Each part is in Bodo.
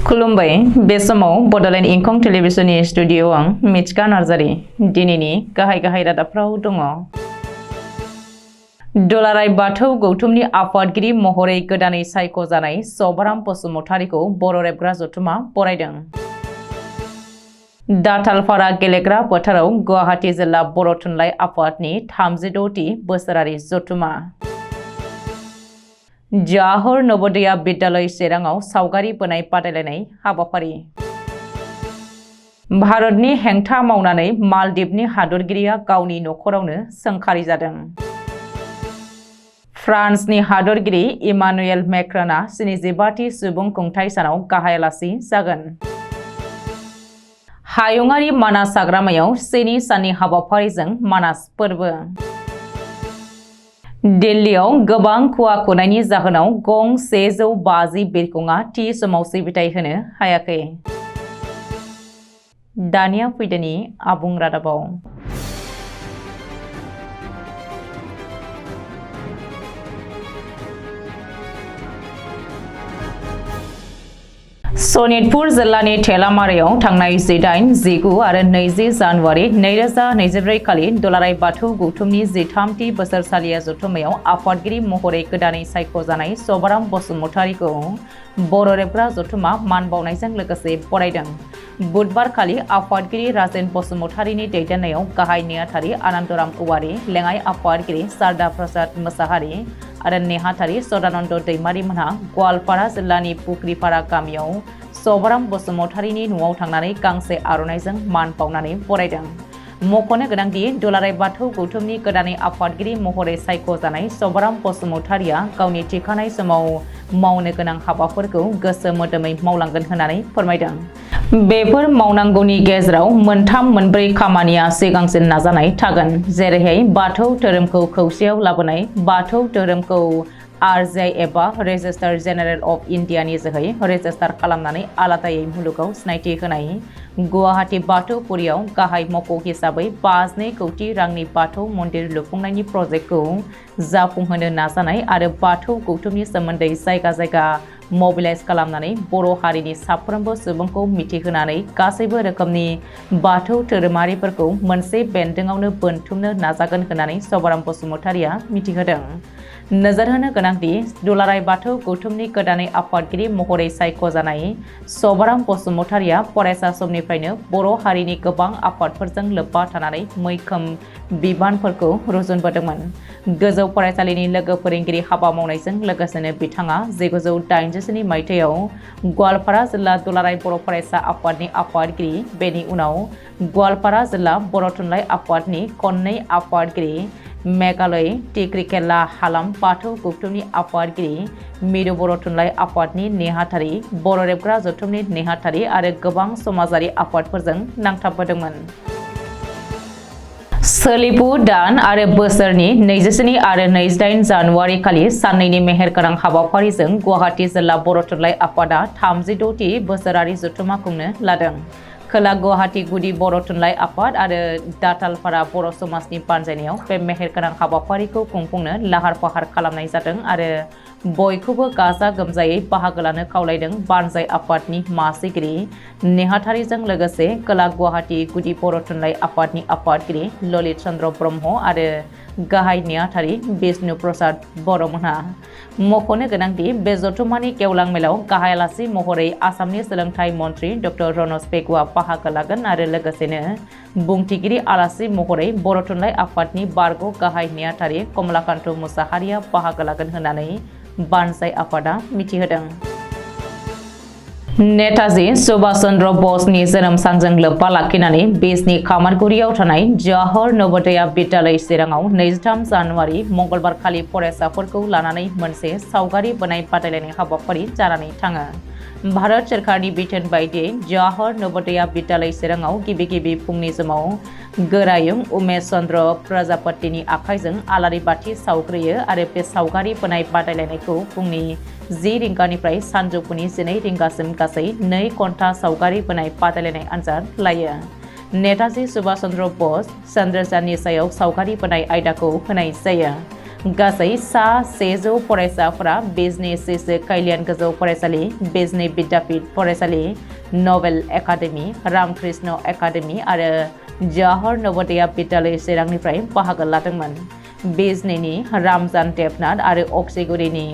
खुलुमबाय बे समाव बडोलेण्ड इंखं टेलिभिजननि स्टुडिअ आं मिथिका नार्जारी दिनैनि गाहाय रादाबफ्राव दङ। दुलाराय बाथौ गौथुमनि आफादगिरि महरै गोदानै सायख'जानाय सभाराम बसुमतारीखौ बर' रेबग्रा जथुमा बरायदों। दाथालपारा गेलेग्रा फोथाराव गुवाहाटी जिल्ला बर' थुनलाइ आफादनि 36थि बोसोरारि जथुमा। जवाहर नवोदय विद्यालय चिराङाव सावगारि बोनाय बादायलायनाय हाबाफारि। भारतनि हेंथा मावनानै मालदीवनि हादरगिरिया गावनि नखरावनो सोंखारि जादों। फ्रान्सनि हादरगिरि इमानुएल मेक्रनआ 75थि सुबुं खुंथाइ सानाव गाहाय आलासि जागोन। हायुङारि मानास हाग्रामायाव 7 साननि हाबाफारिजों मानास फोरबो। दिल्लीयाव गोबां खुवा खुनायनि जाहोनाव गं 150 बिरखंआ थि समाव सिबिथाय होनो हायाखै। दानिया फैदोनि आबुं रादाबाव। सनितपुर जिल्लानि थेलामारायाव थांनाय 18, 19 आरो 20 जानुवारि 2024 खालि दुलाराय बाथौ गौथुमनि 13थि बोसोरसालिया जथुमायाव आफादगिरि महरै गोदानै सायख'जानाय सभाराम बसुमतारीखौ बर' रेबग्रा जथुमा मान बावनायजों लोगोसे बरायदों। बुधबारखालि आफादगिरि राजेन बसुमतारीनि दैदेननायाव गाहाय नेहाथारि आनन्दराम औवारी, लेङाइ आफादगिरि शारदा प्रसाद मोसाहारि आरो नेहाथारि सदानन्द दैमारि मोनहा गवालपारा जिल्लानि पुख्रिपारा गामियाव सभाराम बसुमतारीनि न'आव थांनानै गांसे आर'नाइजों मान बावनानै बरायदों। मख'नो गोनांदि दुलाराय बाथौ गौथुमनि गोदानै आफादगिरि महरै सायख'जानाय सभाराम बसुमतारीया गावनि थिखानाय समाव मावनो गोनां हाबाफोरखौ गोसो मोदोमै मावलांगोन होननानै फोरमायदों। बेफोर मावनांगौनि गेजेराव 3-4 खामानिया सिगांसिन नाजानाय थागोन, जेरैहाय बाथौ धोरोमखौ खौसेयाव लाबोनाय, बाथौ धोरोमखौ RGI एबा रेजिस्टार जेनेरेल अफ इन्डियानि जोहै रेजिस्टार खालामनानै आलादायै मुलुगाव सिनायथि होनाय, गुवाहाटी बाथौपुरियाव गाहाय मावख' हिसाबै 52 कौटि रांनि बाथौ मन्दिर लुफुंनायनि प्रजेक्टखौ जाफुंहोनो नाजानाय आरो बाथौ गौथुमनि सोमोन्दै जायगा मबिलाइज खालामनानै बर' हारिनि साफ्रोमबो सुबुंखौ मिथिहोनानै गासैबो रोखोमनि बाथौ धोरोमारिफोरखौ मोनसे बेन्दोङावनो बोनथुमनो नाजागोन होननानै सभाराम बसुमतारीया मिथिहोदों। नोजोर होनो गोनांदि दुलाराय बाथौ गौथुमनि गोदानै आफादगिरि महरै सायख'जानाय सभाराम बसुमतारीया फरायसा समनिफ्रायनो बर' हारिनि गोबां आफादफोरजों लोब्बा थानानै मैखोम बिबानफोरखौ रुजुनबोदोंमोन। गोजौ फरायसालिनि लोगो फोरोंगिरि हाबा मावनायजों लोगोसेनो बिथाङा 1987 मायथाइयाव गवालपारा जिल्ला दुलाराय बर' फरायसा आफादनि आफादगिरि, बेनि उनाव गवालपारा जिल्ला बर' थुनलाइ आफादनि खननै आफादगिरि, मेघालय टिक्रिकेला हालाम बाथौ गौथुमनि आफादगिरि, मिरु बर' थुनलाइ आफादनि नेहाथारि, बर' रेबग्रा जथुमनि नेहाथारि आरो गोबां समाजारि आफादफोरजों नांथाबबोदोंमोन। सोलिफु दान आरो बोसोरनि 27 आरो 28 जानुवारि खालि साननैनि मेहेरगोनां हाबाफारिजों गुवाहाटी जिल्ला बर' थुनलाइ आफादा 36थि बोसोरारि जथुमा खुंनो लादों। खोला गुवाहाटी गुदि बर' थुनलाइ आफाद आरो दाथालपारा बर' समाजनि बानजायनायाव बे मेहेरगोनां हाबाफारिखौ खुंफुंनो लाहार फाहार खालामनाय जादों आरो बयखौबो गाजा गोमजायै बाहागो लानो खावलायदों। बानजाय आफादनि मासिगिरि नेहाथारिजों लोगोसे खोला गुवाहाटी गुदि बर' थुनलाइ आफादनि आफादगिरि ललित चन्द्र ब्रह्म आरो गाहाय नेहाथारि बिष्णु प्रसाद बर'मोनहा। मख'नो गोनांदि बे जथुमानि गेवलां मेलाव गाहाय आलासि महरै आसामनि सोलोंथाइ मन्त्रि डक्टर रनज पेगुआ बाहागो लागोन आरो लोगोसेनो बुंथिगिरि आलासि महरै बर' थुनलाइ आफादनि बारग' गाहाय नेहाथारि कमलाकान्त मुसाहारिया बाहागो लागोन होननानै बानजाय आफादा मिथिहोदों। नेताजी सुभाष चन्द्र बसनि जोनोम सानजों लोब्बा लाखिनानै बिजनि खामारगुरियाव थानाय जवाहर नवोदय विद्यालय चिराङाव 23 जानुवारि मंगलबारखालि फरायसाफोरखौ लानानै मोनसे सावगारि बोनाय बादायलायनाय हाबाफारि जानानै थाङो। भारत सोरखारनि बिथोन बायदियै जवाहर नवोदय विद्यालय चिराङाव गिबि फुंनि समाव गोरायुं उमेश चन्द्र प्रजापतिनि आखाइजों आलारि बाथि सावग्रोयो आरो बे सावगारि बोनाय बादायलायनायखौ फुंनि 10 रिंगानिफ्राय सानजौफुनि 12 रिंगासिम गासै 2 घन्टा सावगारि बोनाय बादायलायनाय आनजाद लायो। नेताजी सुभाष चन्द्र बस चन्द्रजाननि सायाव सावगारि बोनाय आयदाखौ होनाय जायो। गासै सा 100 फरायसाफोरा बिजनि सिसो काइलियान गोजौ फरायसालि, बिजनि विद्यापीठ फरायसालि, नबेल एकाडेमी, रामकृष्ण एकाडेमी आरो जवाहर नवोदया विद्यालय चिरांनिफ्राय बाहागो लादोंमोन। बिजनीनि रामजान देबनाथ आरो अक्सिगुरिनि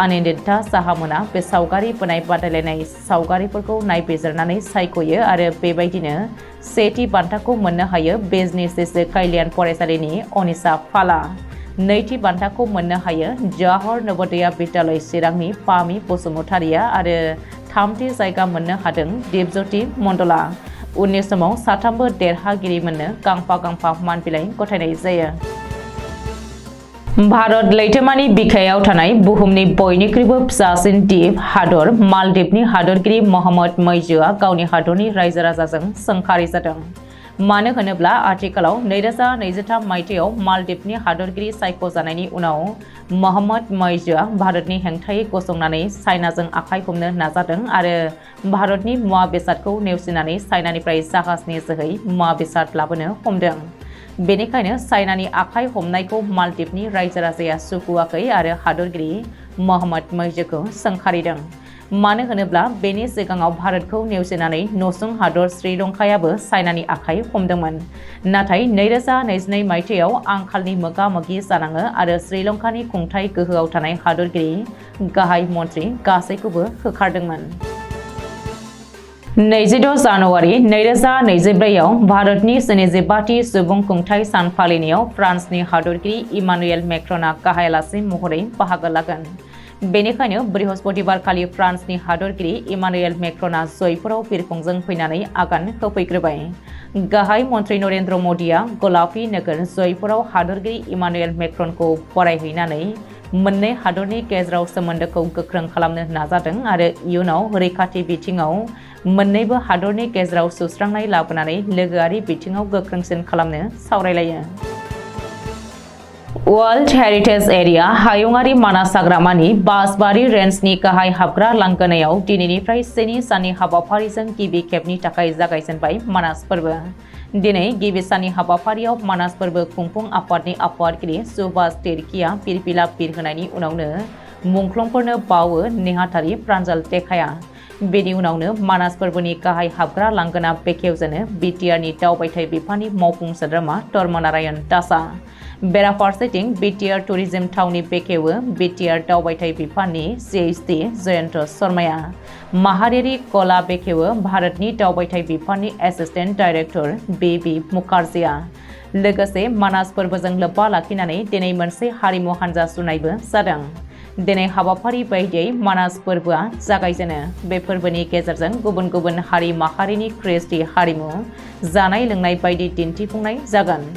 आनन्दिता साहामोना बे सावगारि बोनाय बादायलायनाय सावगारिफोरखौ नायबिजिरनानै सायख'यो आरो बेबायदिनो सेथि बान्थाखौ मोननो हायो बिजनि सिसो काइलियान फरायसालिनि अनिशा फाला। नैथि बान्थाखौ मोननो हायो जवाहर नवोदया विद्यालय चिरांनि पामि बसुमतारिया आरो थामथि जायगा मोननो हादों दिपज्योति मण्डला। उननि समाव साथामबो देरहागिरि मोननो गांफा मान बिलाइ गथायनाय जायो। भारत लैथोमानि बिखायाव थानाय बुहुमनि बयनिख्रुइबो फिसासिन द्वीप हादर मालदीवनि हादरगिरि मोहम्मद मैजोआ गावनि हादरनि रायजो राजाजों सोंखारि जादों। मानो होनोब्ला आथिखालाव 2023 मायथाइयाव मालदीवनि हादरगिरि सायख'जानायनि उनाव मोहम्मद मैजोआ भारतनि हेंथायै गसंनानै चाइनाजों आखाइ हमनो नाजादों आरो भारतनि मुवा बेसादखौ नेवसिनानै चाइनानिफ्राय जाहाजनि जोहै मुवा बेसाद लाबोनो हमदों। बेनिखायनो चाइनानि आखाइ हमनायखौ मालदीवनि रायजो राजाया सुखुवाखै आरो हादरगिरि मोहम्मद मैजोखौ सोंखारिदों। मानो होनोब्ला बेनि सिगाङाव भारतखौ नेवसिनानै नसुं हादर श्रीलंकायाबो चाइनानि आखाइ हमदोंमोन। नाथाय 2022 मायथाइयाव आंखालनि मोगा-मोगि जानाङो आरो श्रीलंकानि खुंथाय गोहोआव थानाय हादरगिरि गाहाय मन्थ्रि गासैखौबो होखारदोंमोन। 22 जानुवारि 2024 आव भारतनि 75थि सुबुं खुंथाय सान फालिनायाव फ्रान्सनि हादरगिरि इमानुएल मेक्रनआ गाहाय आलासि महरै बाहागो लागोन। बेनिखायनो बृहस्पतिबारखालि फ्रान्सनि हादरगिरि इमानुएल मेक्रनआ जयपुराव बिरखंजों फैनानै आगान होफैग्रोबाय। गाहाय मन्थ्रि नरेन्द्र मदिया गलाफी नोगोर जयपुराव हादरगिरि इमानुएल मेक्रनखौ बरायहैनानै मोननै हादरनि गेजेराव सोमोन्दोखौ गोख्रों खालामनो नाजादों आरो इयुनाव रैखाथि बिथिङाव मोन्नैबो हादरनि गेजेराव सुस्रांनाय लाबोनानै लोगोआरि बिथिङाव गोख्रोंसिन खालामनो सावरायलायो। वर्ल्ड हेरिटेज एरिया हायुङारि मानास हाग्रामानि बासबारि रेन्जनि गाहाय हाबग्रा लांगोनायाव दिनैनिफ्राय 7 साननि हाबाफारिजों गिबि खेबनि थाखाय जागायजेनबाय मानास फोरबो। दिनै गिबि साननि हाबाफारियाव मानास फोरबो खुंफुं आफादनि आफादगिरि सुभाष तिर्कीया फिरफिला बिरहोनायनि उनावनो मुंख्लंफोरनो बावो नेहाथारि प्रान्जल टेकाया। बेनि उनावनो मानास फोरबोनि गाहाय हाबग्रा लांगोना बेखेवजेनो बिटिआरनि दावबायथाय बिफाननि मावफुं सोद्रोमा धर्मनारायण दासआ। बेराफारसेथिं बिटिआर टुरिज्म थावनि बेखेवो बिटिआर दावबायथाय बिफाननि CHD जयन्त शर्माया। माहारियारि कला बेखेवो भारतनि दावबायथाय बिफाननि एसिस्टेन्ट डाइरेक्टर BB मुखार्जीआ। लोगोसे मानास फोरबोजों लोब्बा लाखिनानै दिनै मोनसे हारिमु हान्जा सुनायबो जादों। दिनै हाबाफारि बायदियै मानास फोरबोआ जागायजेनो। बे फोरबोनि गेजेरजों गुबुन गुबुन हारि माहारिनि कृष्टि हारिमु, जानाय लोंनाय बायदि दिन्थिफुंनाय जागोन।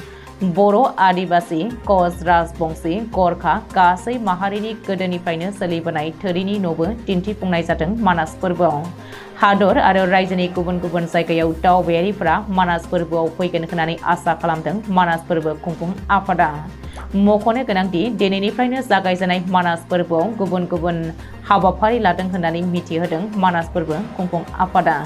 बर', आदिबासि, कच, राजबंशी, गरखा गासै माहारिनि गोदोनिफ्रायनो सोलिबोनाय थोरिनि न'बो दिन्थिफुंनाय जादों मानास फोरबोआव। हादर आरो रायजोनि गुबुन गुबुन जायगायाव दावबायारिफोरा मानास फोरबोआव फैगोन होननानै आसा खालामदों मानास फोरबो खुंफुं आफादा। मख'नो गोनांदि दिनैनिफ्रायनो जागायजेननाय मानास फोरबोआव गुबुन गुबुन हाबाफारि लादों होननानै मिथिहोदों मानास फोरबो खुंफुं आफादा।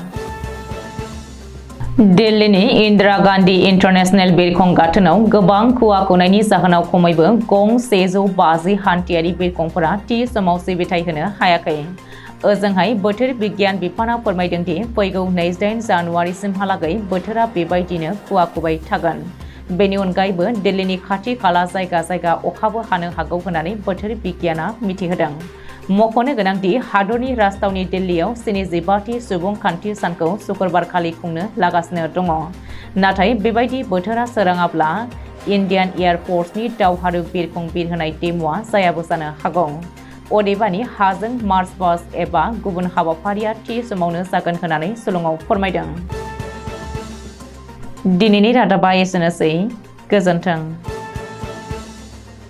दिल्लीनि इन्दिरा गान्धी इन्टारनेशनेल बिरखं गाथोनाव गोबां खुवा खुनायनि जाहोनाव खमैबो गं 150 हान्थियारि बिरखंफोरा थि समाव सिबिथाय होनो हायाखै। ओजोंहाय बोथोर बिगियान बिफाना फोरमायदों दि फैगौ 28 जानुवारिसिमहालागै बोथोरा बेबायदिनो खुवा खुबाय थागोन। बेनि अनगायैबो दिल्लीनि खाथि खाला जायगा जायगा अखाबो हानो हागौ होननानै बोथोर बिगियाना मिथिहोदों। मख'नो गोनांदि हादरनि राजथावनि दिल्लीयाव 75थि सुबुंखान्थि सानखौ शुक्रबारखालि खुंनो लागासिनो दङ। नाथाय बेबायदि बोथोरा सोराङाब्ला इन्डियान एयार फर्सनि दावहारु बिरखं बिरहोनाय डेम'आ जायाबो जानो हागौ। अदेबानि हाजों मार्च पास्ट एबा गुबुन हाबाफारिया थि समावनो जागोन होननानै सुलुङाव फोरमायदों। दिनैनि रादाबा एसेनोसै। गोजोन्थों।